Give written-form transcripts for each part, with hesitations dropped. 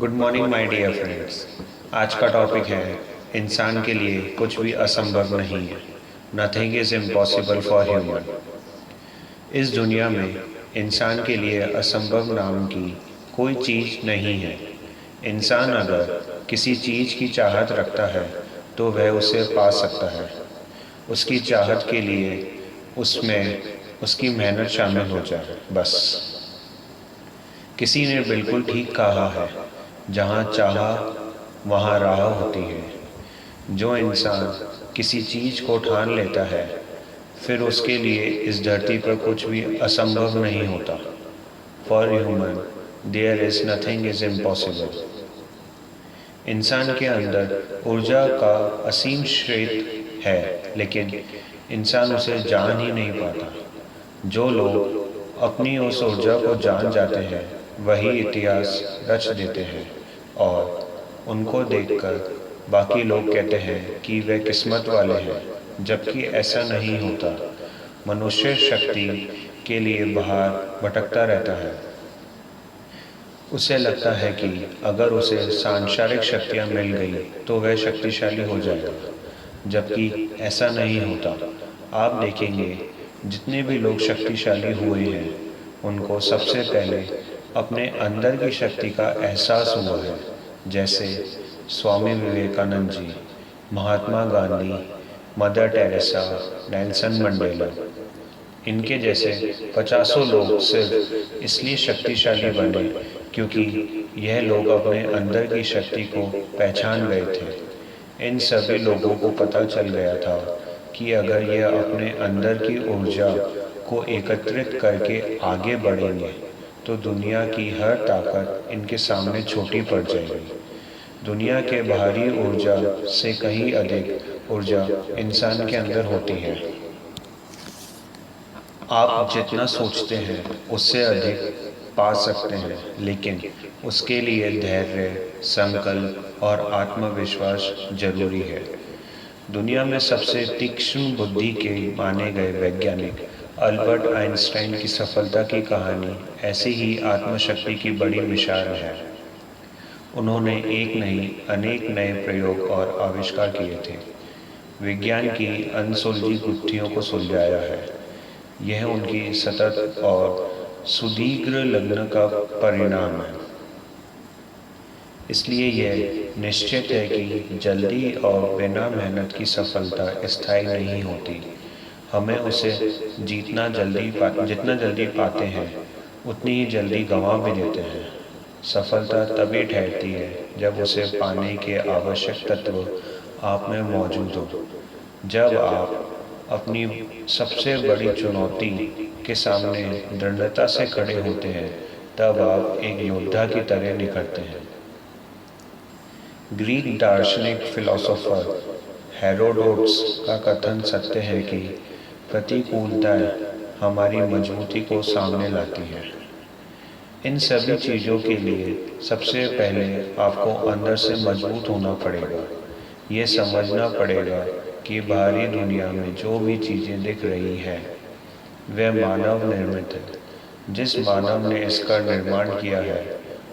Good morning my dear friends. आज का topic है इंसान के लिए कुछ भी असंभव नहीं है। Nothing is impossible for human. इस दुनिया में इंसान के लिए असंभव नाम की कोई चीज़ नहीं है। इंसान अगर किसी चीज़ की चाहत रखता है तो वह उसे पा सकता है। उसकी चाहत के लिए उसमें उसकी मेहनत शामिल हो जाए बस। किसी ने बिल्कुल ठीक कहा है, जहाँ चाहा वहाँ राह होती है। जो इंसान किसी चीज़ को ठान लेता है फिर उसके लिए इस धरती पर कुछ भी असंभव नहीं होता। For human there is nothing is impossible. इंसान के अंदर ऊर्जा का असीम स्रोत है, लेकिन इंसान उसे जान ही नहीं पाता। जो लोग अपनी उस ऊर्जा को जान जाते हैं वही इतिहास रच देते हैं, और उनको देखकर बाकी लोग कहते हैं कि वे किस्मत वाले हैं, जबकि ऐसा नहीं होता। मनुष्य शक्ति के लिए बाहर भटकता रहता है। उसे लगता है कि अगर उसे सांसारिक शक्तियाँ मिल गई तो वह शक्तिशाली हो जाएगा, जबकि ऐसा नहीं होता। आप देखेंगे जितने भी लोग शक्तिशाली हुए हैं उनको सबसे पहले अपने अंदर की शक्ति का एहसास हुआ है। जैसे Swami Vivekananda ji, Mahatma Gandhi, Mother Teresa, Nelson Mandela. इनके जैसे पचासों लोग सिर्फ इसलिए शक्तिशाली बने क्योंकि यह लोग अपने अंदर की शक्ति को पहचान गए थे। इन सभी लोगों को पता चल गया था कि अगर यह अपने अंदर की ऊर्जा को एकत्रित करके आगे बढ़ेंगे तो दुनिया की हर ताकत इनके सामने छोटी पड़ जाएगी। दुनिया के बाहरी ऊर्जा से कहीं अधिक ऊर्जा इंसान के अंदर होती है। आप जितना सोचते हैं उससे अधिक पा सकते हैं, लेकिन उसके लिए धैर्य, संकल्प और आत्मविश्वास जरूरी है। दुनिया में सबसे तीक्ष्ण बुद्धि के माने गए वैज्ञानिक अल्बर्ट आइंस्टाइन की सफलता की कहानी ऐसी ही आत्मशक्ति की बड़ी मिसाल है। उन्होंने एक नहीं अनेक नए प्रयोग और आविष्कार किए थे, विज्ञान की अनसुलझी गुत्थियों को सुलझाया है। यह उनकी सतत और सुदीर्घ लगन का परिणाम है। इसलिए यह निश्चित है कि जल्दी और बिना मेहनत की सफलता स्थायी नहीं होती। हमें उसे जितना जल्दी पाते हैं उतनी ही जल्दी गंवा भी देते हैं। सफलता तभी ठहरती है जब उसे पाने के आवश्यक तत्व आप में मौजूद हो। जब आप अपनी सबसे बड़ी चुनौती के सामने दृढ़ता से खड़े होते हैं तब आप एक योद्धा की तरह निखरते हैं। ग्रीक दार्शनिक फिलोसोफर हेरोडोटस का कथन सत्य है कि प्रतिकूलताएं हमारी मजबूती को सामने लाती है। इन सभी चीज़ों के लिए सबसे पहले आपको अंदर से मजबूत होना पड़ेगा। ये समझना पड़ेगा कि बाहरी दुनिया में जो भी चीज़ें दिख रही हैं वह मानव निर्मित है। जिस मानव ने इसका निर्माण किया है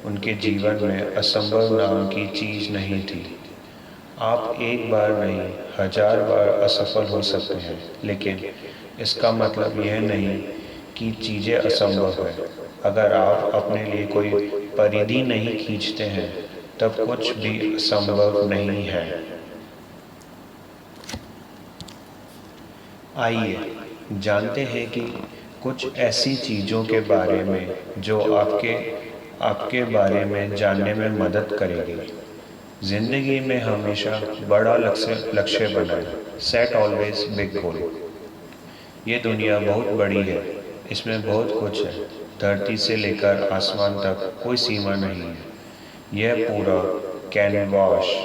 उनके जीवन में असंभव नाम की चीज़ नहीं थी। आप एक बार नहीं 1000 बार असफल हो सकते हैं, लेकिन इसका मतलब यह नहीं कि चीज़ें असंभव है। अगर आप अपने लिए कोई परिधि नहीं खींचते हैं तब कुछ भी असंभव नहीं है। आइए जानते हैं कि कुछ ऐसी चीज़ों के बारे में जो आपके बारे में जानने में मदद करेगी। ज़िंदगी में हमेशा बड़ा लक्ष्य बनाएं। Set always big goal. ये दुनिया बहुत बड़ी है, इसमें बहुत कुछ है। धरती से लेकर आसमान तक कोई सीमा नहीं है। यह पूरा कैनवास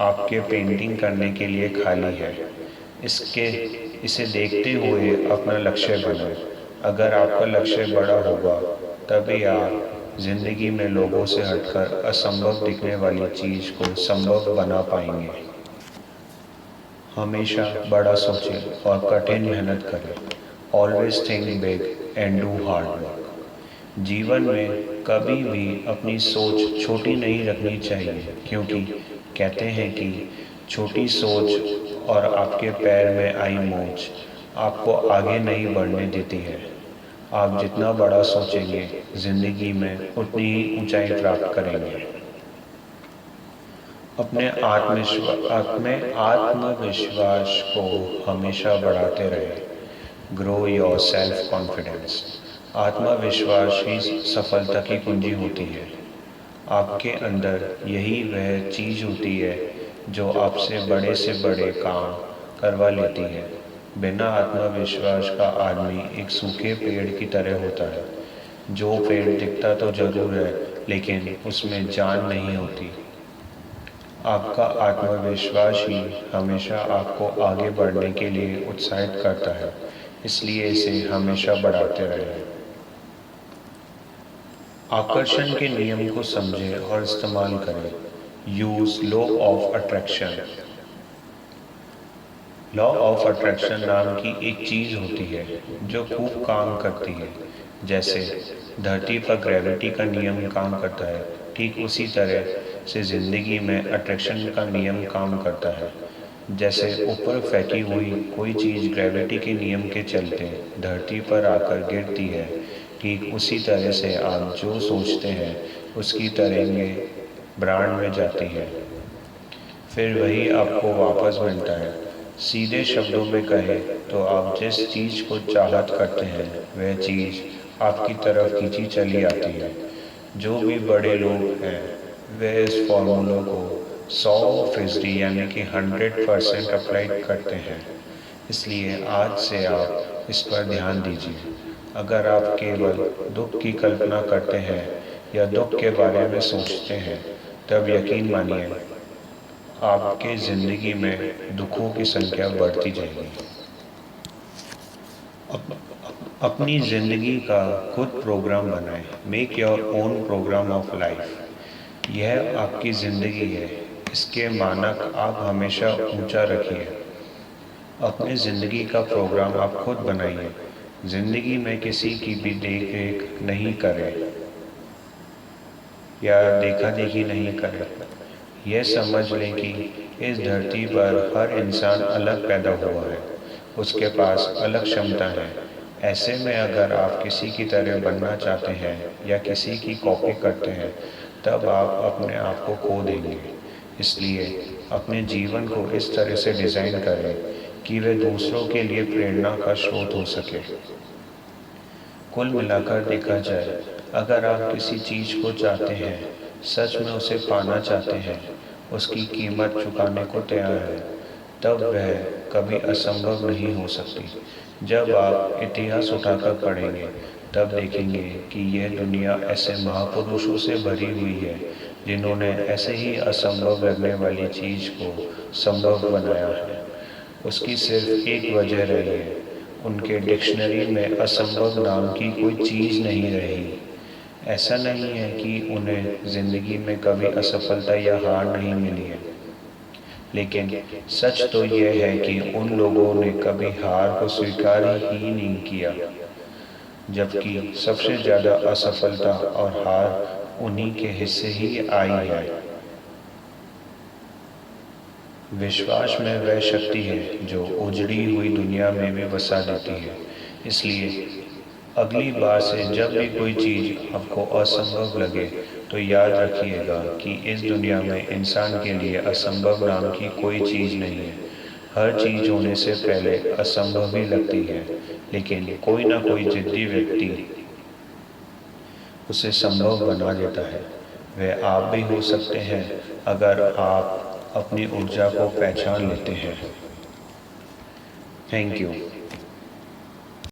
आपके पेंटिंग करने के लिए खाली है। इसे देखते हुए अपना लक्ष्य बनाएं। अगर आपका लक्ष्य बड़ा होगा तभी आप जिंदगी में लोगों से हटकर असंभव दिखने वाली चीज़ को संभव बना पाएंगे। हमेशा बड़ा सोचें और कठिन मेहनत करें। Always think big and do hard work. जीवन में कभी भी अपनी सोच छोटी नहीं रखनी चाहिए, क्योंकि कहते हैं कि छोटी सोच और आपके पैर में आई मोच आपको आगे नहीं बढ़ने देती है। आप जितना बड़ा सोचेंगे, जिंदगी में उतनी ही ऊंचाई प्राप्त करेंगे। अपने आत्मविश्वास को हमेशा बढ़ाते रहे। Grow your self confidence. आत्मविश्वास ही सफलता की कुंजी होती है। आपके अंदर यही वह चीज़ होती है जो आपसे बड़े से बड़े काम करवा लेती है। बिना आत्मविश्वास का आदमी एक सूखे पेड़ की तरह होता है। जो पेड़ दिखता तो जरूर है, लेकिन उसमें जान नहीं होती। आपका आत्मविश्वास ही हमेशा आपको आगे बढ़ने के लिए उत्साहित करता है, इसलिए इसे हमेशा बढ़ाते रहें। आकर्षण के नियम को समझें और इस्तेमाल करें। Use law of attraction. Law of attraction नाम की एक चीज़ होती है जो खूब काम करती है। जैसे धरती पर ग्रेविटी का नियम काम करता है, ठीक उसी तरह से ज़िंदगी में अट्रैक्शन का नियम काम करता है। जैसे ऊपर फेंकी हुई कोई चीज़ ग्रेविटी के नियम के चलते धरती पर आकर गिरती है, ठीक उसी तरह से आप जो सोचते हैं उसकी तरंगें ब्रह्मांड में जाती हैं, फिर वही आपको वापस मिलता है। सीधे शब्दों में कहें तो आप जिस चीज़ को चाहत करते हैं वह चीज़ आपकी तरफ खींची चली आती है। जो भी बड़े लोग हैं वे इस फॉर्मूला को 100% यानी कि 100% अप्लाई करते हैं। इसलिए आज से आप इस पर ध्यान दीजिए। अगर आप केवल दुख की कल्पना करते हैं या दुख के बारे में सोचते हैं, तब यकीन मानिए आपके ज़िंदगी में दुखों की संख्या बढ़ती जाएगी। अपनी ज़िंदगी का खुद प्रोग्राम बनाएं। Make your own program of life. यह आपकी ज़िंदगी है, इसके मानक आप हमेशा ऊंचा रखिए। अपनी ज़िंदगी का प्रोग्राम आप खुद बनाइए। ज़िंदगी में किसी की भी देख रेख नहीं करें या देखा देखी नहीं करें। यह समझ लें कि इस धरती पर हर इंसान अलग पैदा हुआ है, उसके पास अलग क्षमता है। ऐसे में अगर आप किसी की तरह बनना चाहते हैं या किसी की कॉपी करते हैं, तब आप अपने आप को खो देंगे। इसलिए अपने जीवन को इस तरह से डिज़ाइन करें कि वे दूसरों के लिए प्रेरणा का स्रोत हो सके। कुल मिलाकर देखा जाए, अगर आप किसी चीज़ को चाहते हैं, सच में उसे पाना चाहते हैं, उसकी कीमत चुकाने को तैयार है, तब वह कभी असंभव नहीं हो सकती। जब आप इतिहास उठाकर पढ़ेंगे, तब देखेंगे कि यह दुनिया ऐसे महापुरुषों से भरी हुई है जिन्होंने ऐसे ही असंभव लगने वाली चीज़ को संभव बनाया है। उसकी सिर्फ एक वजह रही है, उनके डिक्शनरी में असंभव नाम की कोई चीज़ नहीं रही। ऐसा नहीं है कि उन्हें ज़िंदगी में कभी असफलता या हार नहीं मिली है, लेकिन सच तो यह है कि उन लोगों ने कभी हार को स्वीकार ही नहीं किया, जबकि सबसे ज़्यादा असफलता और हार उन्हीं के हिस्से ही आई है। विश्वास में वह शक्ति है जो उजड़ी हुई दुनिया में भी बसा देती है। इसलिए अगली बार से जब भी कोई चीज़ आपको असंभव लगे, तो याद रखिएगा कि इस दुनिया में इंसान के लिए असंभव नाम की कोई चीज़ नहीं है। हर चीज़ होने से पहले असंभव ही लगती है, लेकिन कोई ना कोई जिद्दी व्यक्ति उसे संभव बना देता है। वह आप भी हो सकते हैं अगर आप अपनी ऊर्जा को पहचान लेते हैं। Thank you.